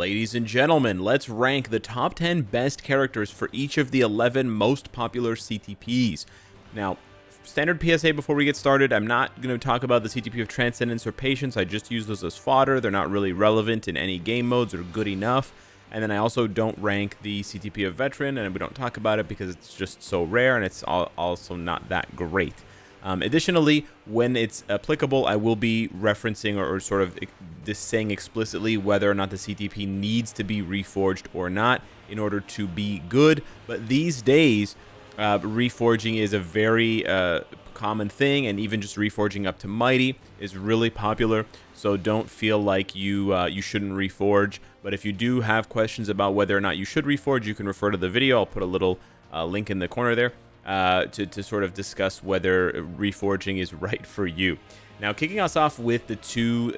Ladies and gentlemen, let's rank the top 10 best characters for each of the 11 most popular CTPs. Now, standard PSA before we get started, I'm not going to talk about the CTP of Transcendence or Patience. I just use those as fodder. They're not really relevant in any game modes or good enough. And then I also don't rank the CTP of Veteran, and we don't talk about it because it's just so rare and it's also not that great. Additionally, when it's applicable, I will be referencing or sort of just saying explicitly whether or not the CTP needs to be reforged or not in order to be good. But these days, reforging is a very common thing, and even just reforging up to Mighty is really popular. So don't feel like you shouldn't reforge. But if you do have questions about whether or not you should reforge, you can refer to the video. I'll put a little link in the corner there. To sort of discuss whether reforging is right for you. Now, kicking us off with the two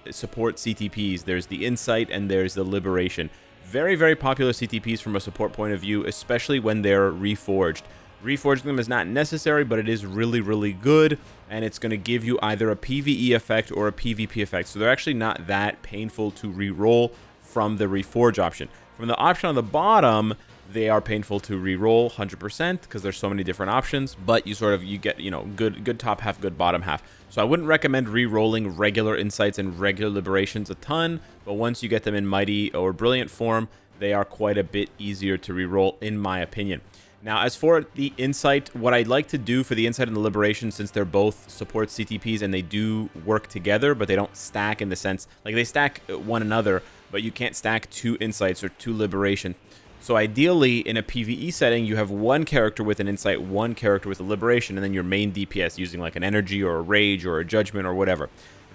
support CTPs, there's the Insight and there's the Liberation. Very, very popular CTPs from a support point of view, especially when they're reforged. Reforging them is not necessary, but it is really, really good, and it's going to give you either a PvE effect or a PvP effect. So they're actually not that painful to reroll from the reforge option. From the option on the bottom, they are painful to re-roll 100% because there's so many different options, but you get, good top half, good bottom half. So I wouldn't recommend re-rolling regular Insights and regular Liberations a ton, but once you get them in Mighty or Brilliant form, they are quite a bit easier to re-roll in my opinion. Now, as for the Insight, what I'd like to do for the Insight and the Liberation, since they're both support CTPs and they do work together, but they don't stack in the sense, like they stack one another, but you can't stack two Insights or two Liberation. So ideally, in a PvE setting, you have one character with an Insight, one character with a Liberation, and then your main DPS using like an Energy or a Rage or a Judgment or whatever.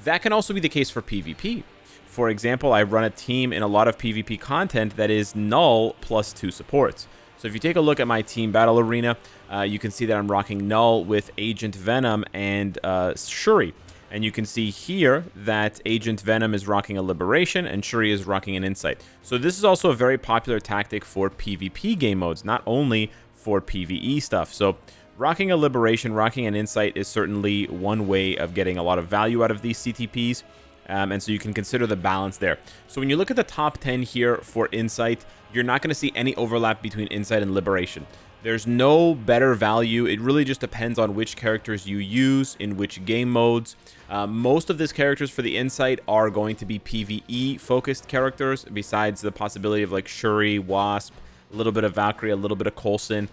That can also be the case for PvP. For example, I run a team in a lot of PvP content that is Null plus 2 supports. So if you take a look at my team battle arena, you can see that I'm rocking Null with Agent Venom and Shuri. And you can see here that Agent Venom is rocking a Liberation and Shuri is rocking an Insight. So this is also a very popular tactic for PvP game modes, not only for PvE stuff. So rocking a Liberation, rocking an Insight is certainly one way of getting a lot of value out of these CTPs. And so you can consider the balance there. So when you look at the top 10 here for Insight, you're not going to see any overlap between Insight and Liberation. There's no better value. It really just depends on which characters you use in which game modes. Most of these characters for the Insight are going to be PvE focused characters, besides the possibility of like Shuri, Wasp, a little bit of Valkyrie, a little bit of Coulson.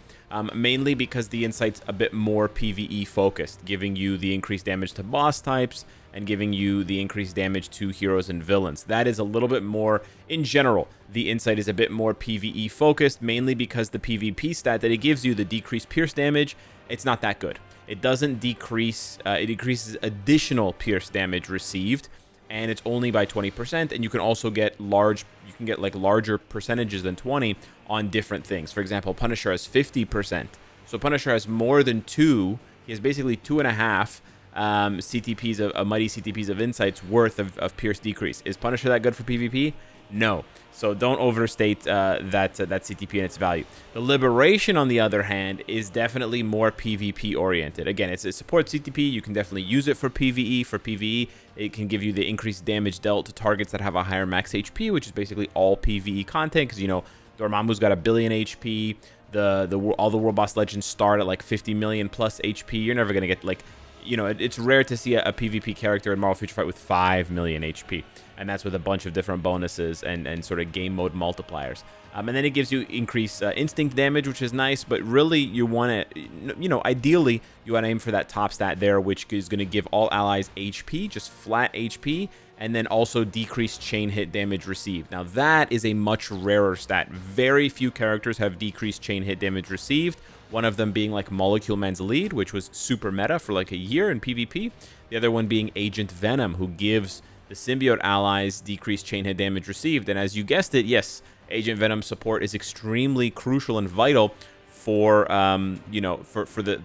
Mainly because the Insight's a bit more PvE focused, giving you the increased damage to boss types and giving you the increased damage to heroes and villains. That is a little bit more, in general, the Insight is a bit more PvE focused, mainly because the PvP stat that it gives you, the decreased pierce damage, it's not that good. It doesn't decrease, it decreases additional pierce damage received, and it's only by 20%, and you can also get like larger percentages than 20 on different things. For example, Punisher has 50%. So Punisher has more than 2. He has basically 2.5 CTPs of Mighty CTPs of Insights worth of pierce decrease. Is Punisher that good for PvP? No. So don't overstate that CTP and its value. The Liberation, on the other hand, is definitely more PvP oriented. Again, it's a support CTP. You can definitely use it for PvE. For PvE, it can give you the increased damage dealt to targets that have a higher max HP, which is basically all PvE content, because Dormammu's got 1 billion HP. All the World Boss Legends start at like 50 million plus HP. You're never gonna get like, it's rare to see a PvP character in Marvel Future Fight with 5 million HP, and that's with a bunch of different bonuses and sort of game mode multipliers. And then it gives you increased instinct damage, which is nice, but really you want to, ideally you want to aim for that top stat there, which is going to give all allies HP, just flat HP, and then also decreased chain hit damage received. Now that is a much rarer stat. Very few characters have decreased chain hit damage received. One of them being like Molecule Man's Lead, which was super meta for like a year in PvP. The other one being Agent Venom, who gives the symbiote allies decreased chain hit damage received. And as you guessed it, yes, Agent Venom support is extremely crucial and vital for the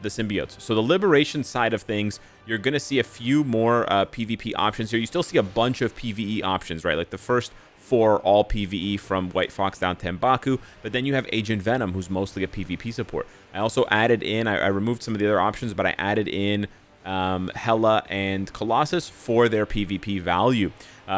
symbiotes. So the Liberation side of things, you're going to see a few more PvP options here. You still see a bunch of PvE options, right? Like the first 4 all PvE from White Fox down to M'Baku, but then you have Agent Venom, who's mostly a PvP support. I also added in, I removed some of the other options, but I added in Hela, and Colossus for their PvP value.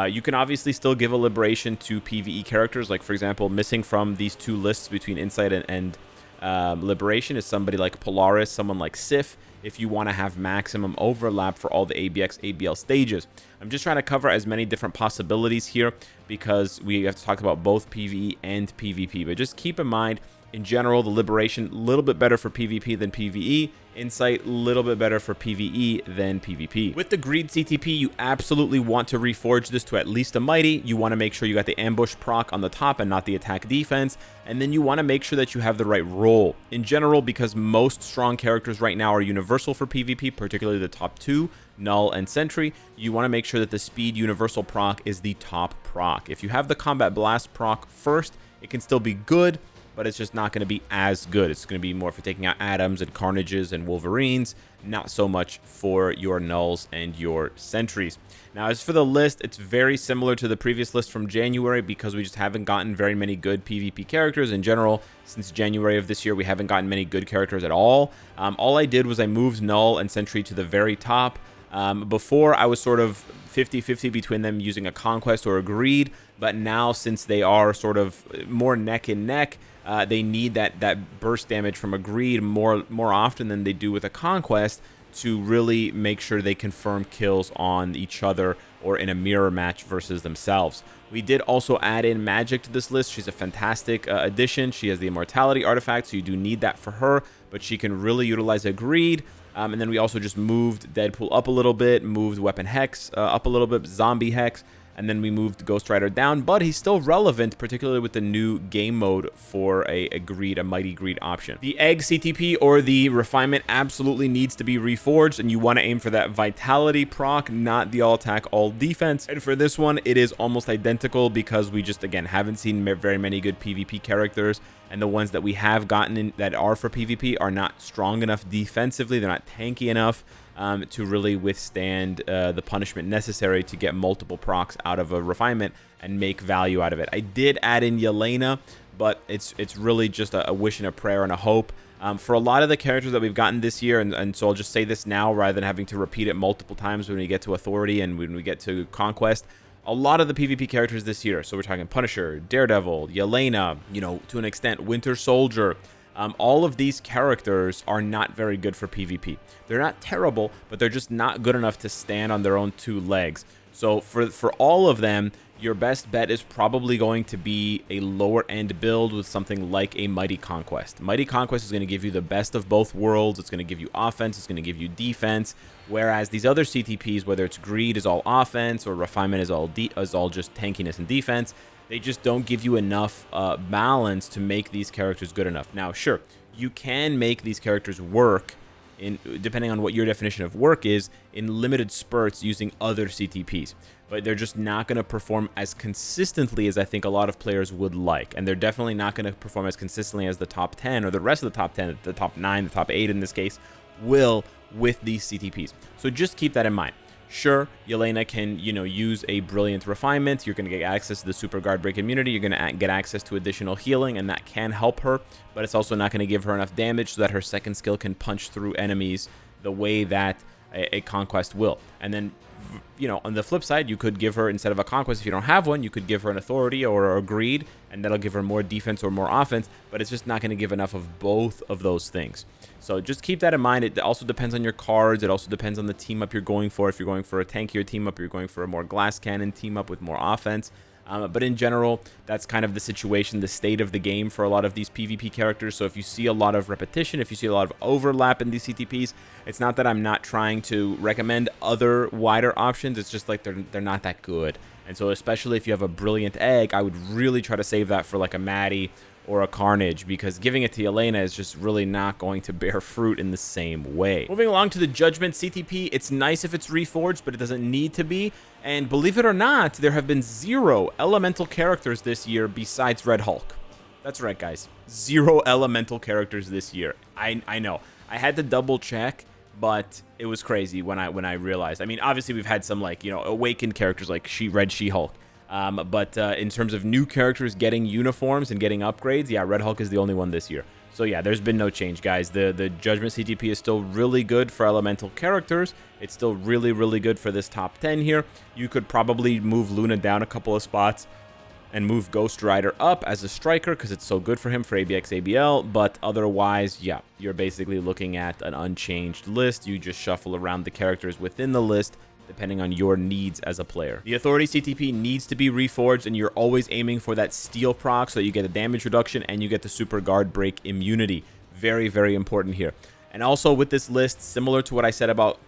You can obviously still give a liberation to PvE characters, like, for example, missing from these two lists between Insight and Liberation is somebody like Polaris, someone like Sif, if you want to have maximum overlap for all the ABX, ABL stages. I'm just trying to cover as many different possibilities here because we have to talk about both PvE and PvP. But just keep in mind, in general, the Liberation, a little bit better for PvP than PvE. Insight, a little bit better for PvE than PvP. With the Greed CTP, you absolutely want to reforge this to at least a Mighty. You want to make sure you got the Ambush proc on the top and not the attack defense. And then you want to make sure that you have the right role. In general, because most strong characters right now are universal for PvP, particularly the top two, Null and Sentry, you want to make sure that the Speed Universal proc is the top proc. If you have the Combat Blast proc first, it can still be good, but it's just not going to be as good. It's going to be more for taking out Atoms and Carnages and Wolverines, not so much for your Nulls and your Sentries. Now, as for the list, it's very similar to the previous list from January because we just haven't gotten very many good PvP characters. In general, since January of this year, we haven't gotten many good characters at all. All I did was I moved Null and Sentry to the very top. Before, I was sort of 50-50 between them using a Conquest or a Greed, but now since they are sort of more neck and neck, they need that burst damage from a Greed more often than they do with a Conquest to really make sure they confirm kills on each other or in a mirror match versus themselves. We did also add in Magic to this list. She's a fantastic addition. She has the Immortality artifact, so you do need that for her, but she can really utilize a Greed. And then we also just moved Deadpool up a little bit, moved Weapon Hex up a little bit, Zombie Hex, and then we moved Ghost Rider down, but he's still relevant, particularly with the new game mode for a Greed, a Mighty Greed option. The Egg CTP or the Refinement absolutely needs to be reforged, and you want to aim for that Vitality proc, not the all attack, all defense. And for this one, it is almost identical because we just, again, haven't seen very many good PvP characters, and the ones that we have gotten in that are for PvP are not strong enough defensively, they're not tanky enough to really withstand the punishment necessary to get multiple procs out of a Refinement and make value out of it. I did add in Yelena, but it's really just a wish and a prayer and a hope. For a lot of the characters that we've gotten this year, and so I'll just say this now rather than having to repeat it multiple times when we get to Authority and when we get to Conquest, a lot of the PvP characters this year, so we're talking Punisher, Daredevil, Yelena, you know, to an extent, Winter Soldier, all of these characters are not very good for PvP. They're not terrible, but they're just not good enough to stand on their own two legs. So for all of them, your best bet is probably going to be a lower end build with something like a Mighty Conquest. Mighty Conquest is going to give you the best of both worlds. It's going to give you offense, it's going to give you defense, whereas these other CTPs, whether it's Greed is all offense or Refinement is all just tankiness and defense, they just don't give you enough balance to make these characters good enough. Now, sure, you can make these characters work, depending on what your definition of work is, in limited spurts using other CTPs. But they're just not going to perform as consistently as I think a lot of players would like. And they're definitely not going to perform as consistently as the top 10 or the rest of the top 10, the top 9, the top 8 in this case, will with these CTPs. So just keep that in mind. Sure, Yelena can, you know, use a brilliant Refinement. You're going to get access to the Super Guard Break immunity. You're going to get access to additional healing, and that can help her. But it's also not going to give her enough damage so that her second skill can punch through enemies the way that a Conquest will. And then, you know, on the flip side, you could give her, instead of a Conquest, if you don't have one, you could give her an Authority or a Greed, and that'll give her more defense or more offense, but it's just not going to give enough of both of those things. So just keep that in mind. It also depends on your cards. It also depends on the team up you're going for. If you're going for a tankier team up, you're going for a more glass cannon team up with more offense. But in general, that's kind of the situation, the state of the game for a lot of these PvP characters. So if you see a lot of repetition, if you see a lot of overlap in these CTPs, it's not that I'm not trying to recommend other wider options. It's just like they're not that good. And so especially if you have a brilliant egg, I would really try to save that for like a Maddie or a Carnage, because giving it to Yelena is just really not going to bear fruit in the same way. Moving along to the Judgment CTP, it's nice if it's reforged, but it doesn't need to be. And believe it or not, there have been 0 elemental characters this year besides Red Hulk. That's right, guys. 0 elemental characters this year. I know. I had to double check, but it was crazy when I realized. I mean, obviously we've had some, like, you know, awakened characters like Red She-Hulk. But in terms of new characters getting uniforms and getting upgrades, yeah, Red Hulk is the only one this year. So yeah, there's been no change, guys. The Judgment CTP is still really good for elemental characters. It's still really, really good for this top 10 here. You could probably move Luna down a couple of spots and move Ghost Rider up as a striker because it's so good for him for ABX ABL. But otherwise, yeah, you're basically looking at an unchanged list. You just shuffle around the characters within the list depending on your needs as a player. The Authority CTP needs to be reforged, and you're always aiming for that steel proc so that you get a damage reduction and you get the super guard break immunity. Very, very important here. And also with this list, similar to what I said about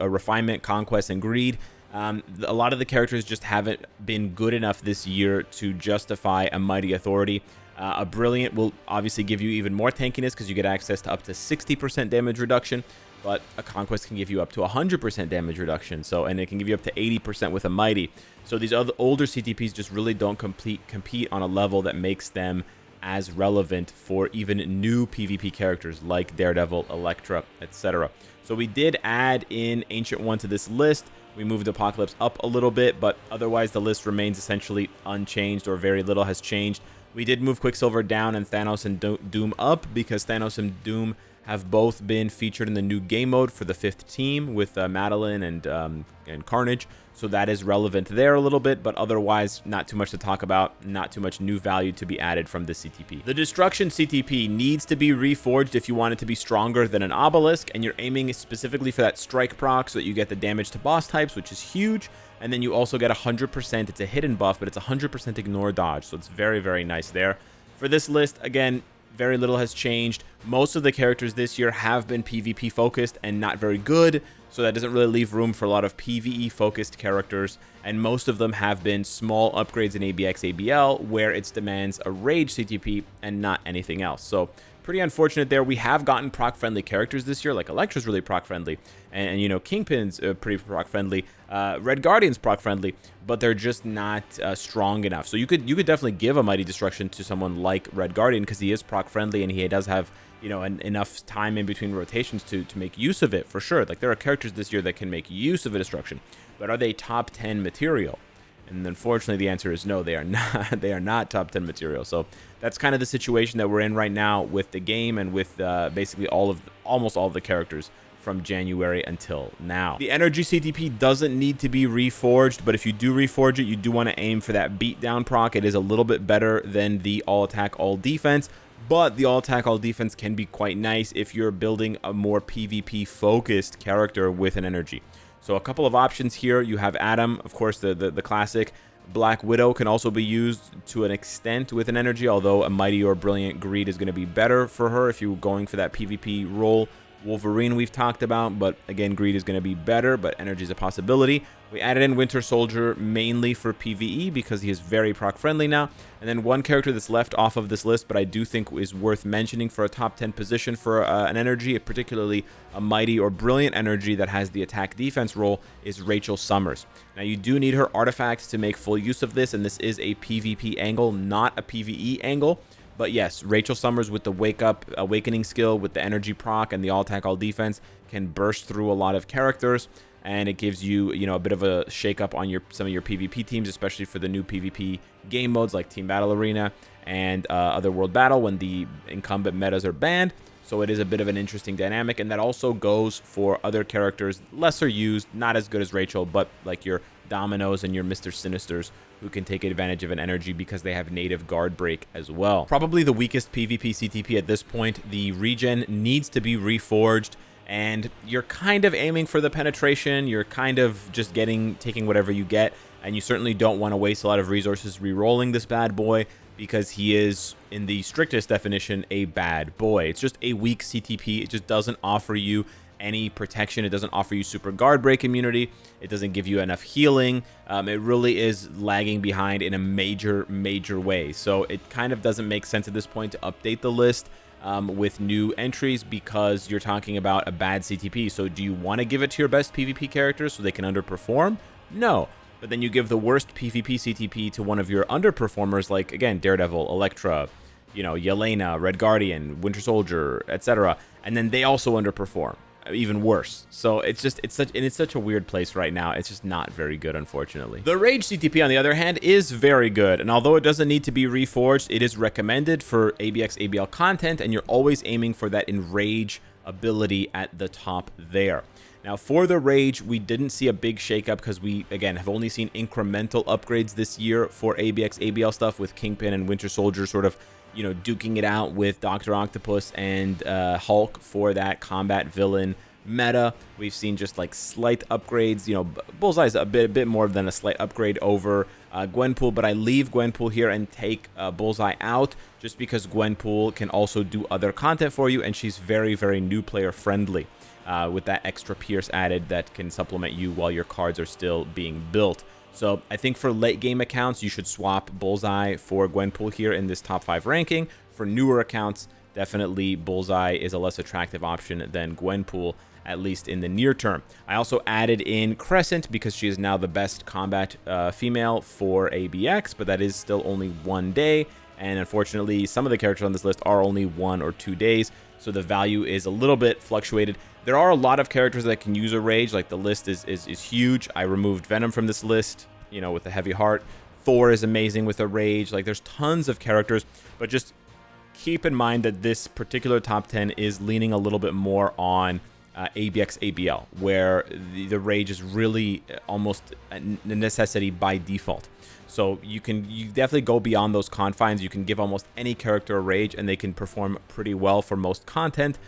Refinement, Conquest, and Greed, a lot of the characters just haven't been good enough this year to justify a Mighty Authority. A Brilliant will obviously give you even more tankiness because you get access to up to 60% damage reduction. But a Conquest can give you up to 100% damage reduction, and it can give you up to 80% with a Mighty. So these other older CTPs just really don't compete on a level that makes them as relevant for even new PvP characters like Daredevil, Elektra, etc. So we did add in Ancient One to this list. We moved Apocalypse up a little bit, but otherwise the list remains essentially unchanged, or very little has changed. We did move Quicksilver down and Thanos and Doom up because Thanos and Doom have both been featured in the new game mode for the 5th team with Madeline and Carnage. So that is relevant there a little bit, but otherwise not too much to talk about, not too much new value to be added from the CTP. The Destruction CTP needs to be reforged if you want it to be stronger than an Obelisk, and you're aiming specifically for that strike proc so that you get the damage to boss types, which is huge. And then you also get 100%, it's a hidden buff, but it's 100% ignore dodge, so it's very, very nice there. For this list, again, very little has changed. Most of the characters this year have been PvP focused and not very good, so that doesn't really leave room for a lot of PvE focused characters, and most of them have been small upgrades in ABX ABL where it demands a Rage CTP and not anything else. So pretty unfortunate there. We have gotten proc friendly characters this year, like Elektra's really proc friendly, and you know, Kingpin's pretty proc friendly, Red Guardian's proc friendly, but they're just not strong enough. So you could definitely give a Mighty Destruction to someone like Red Guardian because he is proc friendly and he does have, you know, enough time in between rotations to make use of it for sure. Like there are characters this year that can make use of a destruction, but are they top 10 material? And unfortunately, the answer is no, they are not. They are not top 10 material. So that's kind of the situation that we're in right now with the game and with basically almost all of the characters from January until now. The Energy CTP doesn't need to be reforged, but if you do reforge it, you do want to aim for that beatdown proc. It is a little bit better than the all attack, all defense, but the all attack, all defense can be quite nice if you're building a more PvP focused character with an energy. So a couple of options here. You have Adam, of course, the classic. Black Widow can also be used to an extent with an energy, although a Mighty or Brilliant Greed is going to be better for her if you're going for that PvP role. Wolverine we've talked about, but again, Greed is going to be better, but energy is a possibility. We added in Winter Soldier mainly for PvE because he is very proc friendly now. And then one character that's left off of this list, but I do think is worth mentioning for a top 10 position for an energy, particularly a Mighty or Brilliant energy that has the attack defense role, is Rachel Summers. Now you do need her artifacts to make full use of this, and this is a PvP angle, not a PvE angle. But yes, Rachel Summers with the awakening skill, with the energy proc and the all attack, all defense, can burst through a lot of characters, and it gives you, a bit of a shake up on some of your PvP teams, especially for the new PvP game modes like Team Battle Arena and Otherworld Battle when the incumbent metas are banned. So it is a bit of an interesting dynamic, and that also goes for other characters lesser used, not as good as Rachel, but like your Dominoes and your Mr. Sinisters, who can take advantage of an energy because they have native guard break as well. Probably the weakest PvP CTP at this point. The regen needs to be reforged, and you're kind of aiming for the penetration. You're kind of just taking whatever you get, and you certainly don't want to waste a lot of resources re-rolling this bad boy because he is, in the strictest definition, a bad boy. It's just a weak CTP. It just doesn't offer you any protection. It doesn't offer you super guard break immunity. It doesn't give you enough healing. It really is lagging behind in a major way. So it kind of doesn't make sense at this point to update the list with new entries because you're talking about a bad CTP. So do you want to give it to your best PvP characters so they can underperform? No. But then you give the worst PvP CTP to one of your underperformers, like, again, Daredevil, Elektra, Yelena, Red Guardian, Winter Soldier, etc., and then they also underperform. even worse. So it's such a weird place right now. It's just not very good, unfortunately. The Rage CTP, on the other hand, is very good, and although it doesn't need to be reforged, it is recommended for ABX ABL content, and you're always aiming for that Enrage ability at the top there. Now, for the Rage, we didn't see a big shakeup because we, again, have only seen incremental upgrades this year for ABX ABL stuff, with Kingpin and Winter Soldier sort of, you know, duking it out with Dr. Octopus and Hulk for that combat villain meta. We've seen just like slight upgrades. You know, Bullseye's a bit more than a slight upgrade over Gwenpool, but I leave Gwenpool here and take Bullseye out just because Gwenpool can also do other content for you, and she's very, very new player friendly. With that extra Pierce added that can supplement you while your cards are still being built. So I think for late game accounts, you should swap Bullseye for Gwenpool here in this top 5 ranking. For newer accounts, definitely Bullseye is a less attractive option than Gwenpool, at least in the near term. I also added in Crescent because she is now the best combat female for ABX, but that is still only 1 day. And unfortunately, some of the characters on this list are only 1 or 2 days, so the value is a little bit fluctuated. There are a lot of characters that can use a Rage, like the list is huge. I removed Venom from this list, you know, with a heavy heart. Thor is amazing with a Rage. Like, there's tons of characters, but just keep in mind that this particular top 10 is leaning a little bit more on ABX ABL, where the Rage is really almost a necessity by default. So you definitely go beyond those confines. You can give almost any character a Rage, and they can perform pretty well for most content.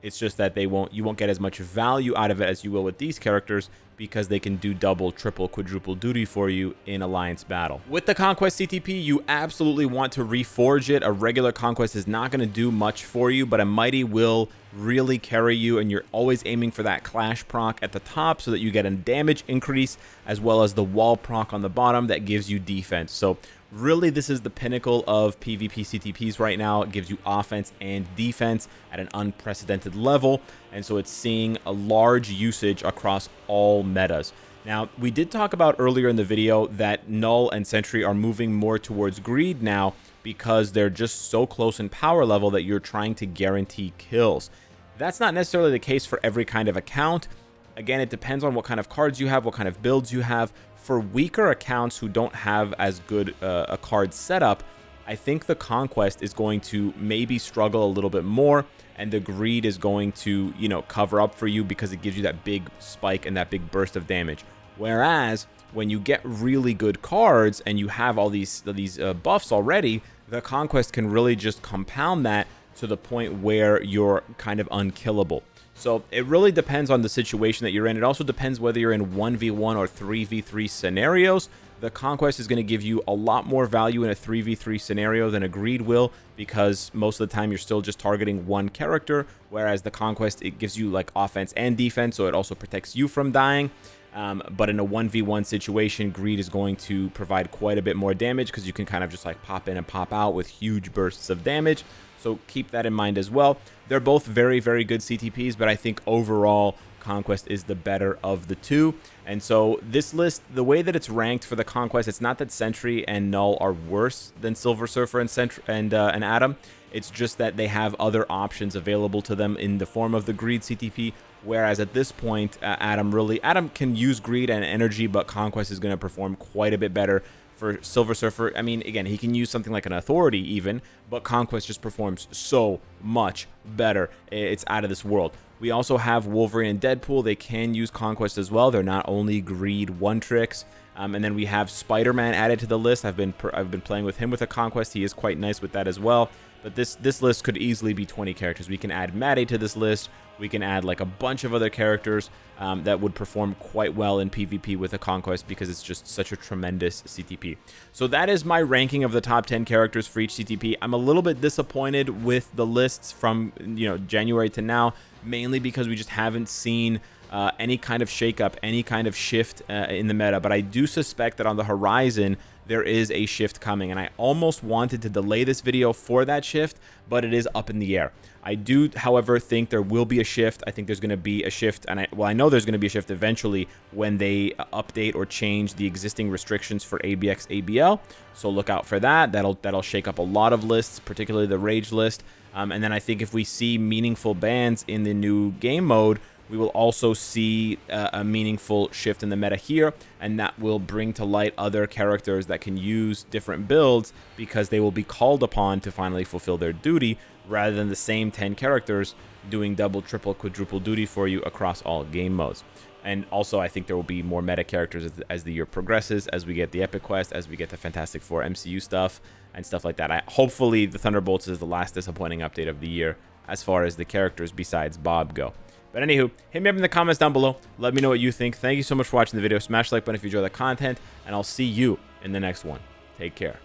It's just that you won't get as much value out of it as you will with these characters, because they can do double, triple, quadruple duty for you in Alliance battle. With the Conquest CTP, you absolutely want to reforge it. A regular Conquest is not going to do much for you, but a Mighty will really carry you, and you're always aiming for that Clash proc at the top so that you get a damage increase, as well as the wall proc on the bottom that gives you defense. So really, this is the pinnacle of PvP CTPs right now. It gives you offense and defense at an unprecedented level, and so it's seeing a large usage across all metas. Now, we did talk about earlier in the video that Null and Sentry are moving more towards greed now because they're just so close in power level that you're trying to guarantee kills. That's not necessarily the case for every kind of account. Again, it depends on what kind of cards you have, what kind of builds you have. For weaker accounts who don't have as good a card setup, I think the Conquest is going to maybe struggle a little bit more, and the greed is going to, you know, cover up for you because it gives you that big spike and that big burst of damage. Whereas when you get really good cards and you have all these buffs already, the Conquest can really just compound that to the point where you're kind of unkillable. So it really depends on the situation that you're in. It also depends whether you're in 1v1 or 3v3 scenarios. The Conquest is going to give you a lot more value in a 3v3 scenario than a Greed will, because most of the time you're still just targeting one character, whereas the Conquest, it gives you like offense and defense, so it also protects you from dying. But in a 1v1 situation, Greed is going to provide quite a bit more damage because you can kind of just like pop in and pop out with huge bursts of damage. So keep that in mind as well. They're both very, very good CTPs, but I think overall Conquest is the better of the two. And so this list, the way that it's ranked for the Conquest, it's not that Sentry and Null are worse than Silver Surfer and Atom. It's just that they have other options available to them in the form of the Greed CTP, whereas at this point, Atom can use Greed and Energy, but Conquest is going to perform quite a bit better. For Silver Surfer, I mean, again, he can use something like an Authority even, but Conquest just performs so much better. It's out of this world. We also have Wolverine and Deadpool. They can use Conquest as well. They're not only Greed one tricks. And then we have Spider-Man added to the list. I've been playing with him with a Conquest. He is quite nice with that as well. But this list could easily be 20 characters. We can add Maddie to this list. We can add like a bunch of other characters that would perform quite well in PvP with a Conquest because it's just such a tremendous CTP. So that is my ranking of the top 10 characters for each CTP. I'm a little bit disappointed with the lists from January to now, mainly because we just haven't seen any kind of shakeup, any kind of shift in the meta. But I do suspect that on the horizon, there is a shift coming, and I almost wanted to delay this video for that shift, but it is up in the air. I do, however, think there will be a shift. I think there's going to be a shift, and I know there's going to be a shift eventually when they update or change the existing restrictions for ABX ABL. So look out for that. That'll shake up a lot of lists, particularly the Rage list. And then I think if we see meaningful bans in the new game mode, we will also see a meaningful shift in the meta here, and that will bring to light other characters that can use different builds because they will be called upon to finally fulfill their duty, rather than the same 10 characters doing double, triple, quadruple duty for you across all game modes. And also, I think there will be more meta characters as the year progresses, as we get the Epic Quest, as we get the Fantastic Four MCU stuff, and stuff like that. Hopefully, the Thunderbolts is the last disappointing update of the year as far as the characters besides Bob go. But anywho, hit me up in the comments down below. Let me know what you think. Thank you so much for watching the video. Smash the like button if you enjoy the content, and I'll see you in the next one. Take care.